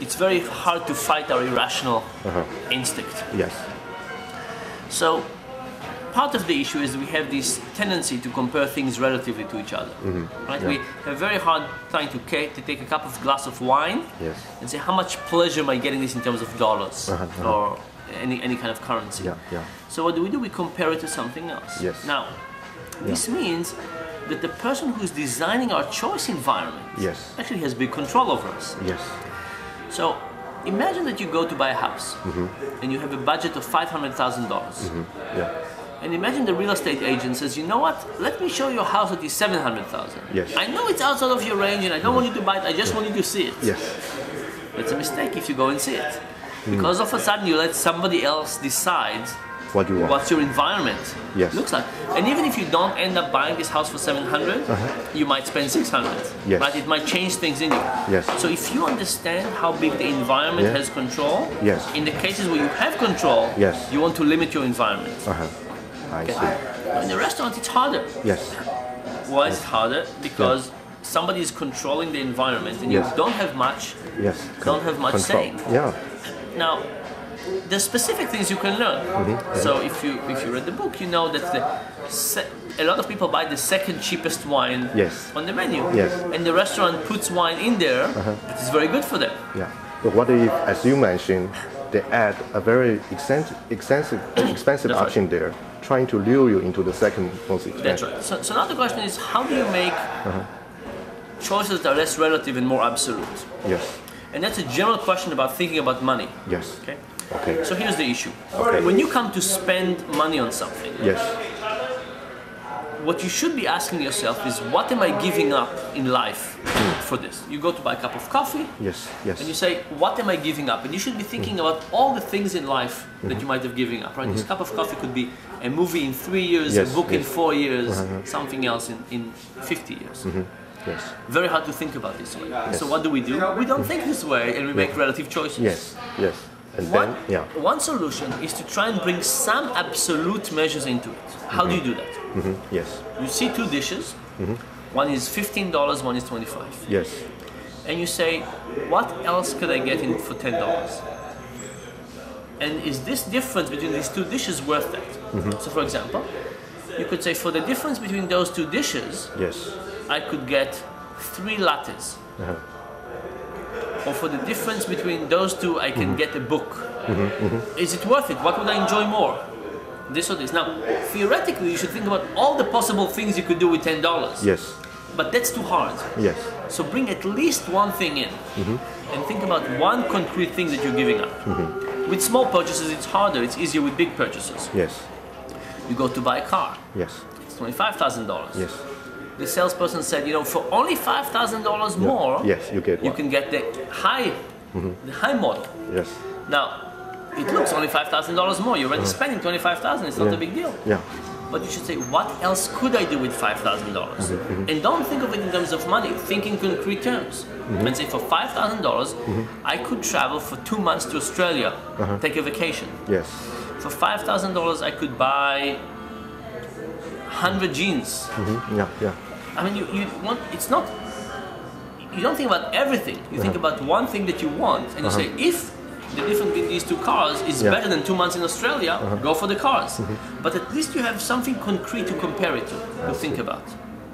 it's very hard to fight our irrational instinct. Yes. So part of the issue is we have this tendency to compare things relatively to each other. Right? Yeah. We have a very hard time to take a glass of wine and say how much pleasure am I getting this in terms of dollars or any kind of currency. Yeah. So what do? We compare it to something else. Yes. Now, this means that the person who's designing our choice environment actually has big control over us. Yes. So imagine that you go to buy a house and you have a budget of $500,000. Yeah. And imagine the real estate agent says, you know what, let me show you a house that is $700,000. Yes. I know it's outside of your range and I don't want you to buy it, I just want you to see it. Yes. It's a mistake if you go and see it. Because all of a sudden you let somebody else decide what you want. What's your environment looks like. And even if you don't end up buying this house for $700, you might spend $600. Yes. Right? It might change things in you. Yes. So if you understand how big the environment has control, in the cases where you have control, you want to limit your environment. I see. In the restaurant, it's harder. Yes. Why is it harder? Because somebody is controlling the environment, and you don't have much. Don't have much saying. Yeah. Now, there's specific things you can learn. So if you read the book, you know that a lot of people buy the second cheapest wine on the menu, and the restaurant puts wine in there that is very good for them. Yeah. But what if, as you mentioned, they add a very expensive option there, trying to lure you into the second most expensive? That's right. So now the question is, how do you make choices that are less relative and more absolute? Yes. And that's a general question about thinking about money. Yes. Okay. So here's the issue. When you come to spend money on something, what you should be asking yourself is, what am I giving up in life for this? You go to buy a cup of coffee, and you say, what am I giving up? And you should be thinking about all the things in life that you might have given up. Right? This cup of coffee could be a movie in 3 years, a book in 4 years, something else in 50 years. Yes. Very hard to think about this way. So what do? We don't think this way, and we make relative choices. Yes. And one solution is to try and bring some absolute measures into it. How do you do that? Yes. You see two dishes. One is $15, one is $25. Yes. And you say, what else could I get in for $10? And is this difference between these two dishes worth that? So for example, you could say, for the difference between those two dishes, I could get 3 lattes. Or for the difference between those two, I can get a book. Is it worth it? What would I enjoy more? This or this. Now, theoretically, you should think about all the possible things you could do with $10. Yes. But that's too hard. Yes. So bring at least one thing in, and think about one concrete thing that you're giving up. With small purchases, it's harder. It's easier with big purchases. Yes. You go to buy a car. Yes. It's $25,000. Yes. The salesperson said, for only $5,000 more, you can get the high model. Yes. Now, it looks only $5,000 more. You're already spending $25,000. It's not a big deal. Yeah. But you should say, what else could I do with $5,000? And don't think of it in terms of money. Think in concrete terms. And say, for $5,000, I could travel for 2 months to Australia, take a vacation. Yes. For $5,000, I could buy 100 jeans. I mean, you don't think about everything. You think about one thing that you want, and you say, if the difference between these two cars is better than 2 months in Australia, go for the cars. But at least you have something concrete to compare it to think about.